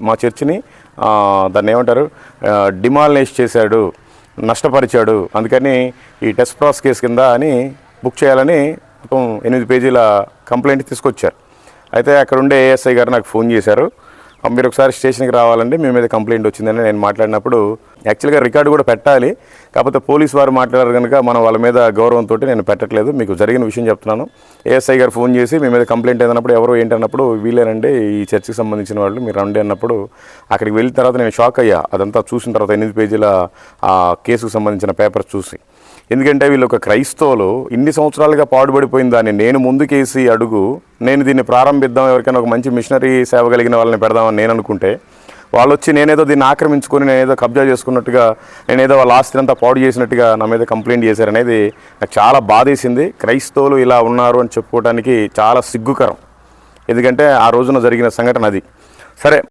మా చర్చిని దాన్ని ఏమంటారు డిమాలిష్ చేశాడు, నష్టపరిచాడు, అందుకని ఈ టెస్ట్ ప్రాస్ కేసు కింద అని బుక్ చేయాలని మొత్తం 8 పేజీల కంప్లైంట్ తీసుకొచ్చారు. అయితే అక్కడ ఉండే ఏఎస్ఐ గారు నాకు ఫోన్ చేశారు, మీరు ఒకసారి స్టేషన్కి రావాలండి, మీ మీద కంప్లైంట్ వచ్చిందని. నేను మాట్లాడినప్పుడు యాక్చువల్గా రికార్డు కూడా పెట్టాలి, కాకపోతే పోలీసు వారు మాట్లాడారు కనుక మనం వాళ్ళ మీద గౌరవంతో నేను పెట్టట్లేదు. మీకు జరిగిన విషయం చెప్తున్నాను. ఏఎస్ఐ గారు ఫోన్ చేసి మీ మీద కంప్లైంట్ ఏదన్నప్పుడు ఎవరు ఏంటన్నప్పుడు వీళ్ళేనండి ఈ చర్చికి సంబంధించిన వాళ్ళు, మీరు రండి అన్నప్పుడు అక్కడికి వెళ్ళిన తర్వాత నేను షాక్ అయ్యా. అదంతా చూసిన తర్వాత 8 పేజీల ఆ కేసుకు సంబంధించిన పేపర్స్ చూసి. ఎందుకంటే వీళ్ళు ఒక క్రైస్తవులు ఇన్ని సంవత్సరాలుగా పాడుపడిపోయిన దాన్ని నేను ముందుకేసి అడుగు, నేను దీన్ని ప్రారంభిద్దాం, ఎవరికైనా ఒక మంచి మిషనరీ సేవ కలిగిన వాళ్ళని పెడదామని నేను అనుకుంటే, వాళ్ళు వచ్చి నేనేదో దీన్ని ఆక్రమించుకొని నేనేదో కబ్జా చేసుకున్నట్టుగా, నేనేదో వాళ్ళ ఆస్తిని అంతా పాడు చేసినట్టుగా నా మీద కంప్లైంట్ చేశారనేది నాకు చాలా బాధేసింది. క్రైస్తవులు ఇలా ఉన్నారు అని చెప్పుకోవడానికి చాలా సిగ్గుకరం. ఎందుకంటే ఆ రోజున జరిగిన సంఘటన అది. సరే,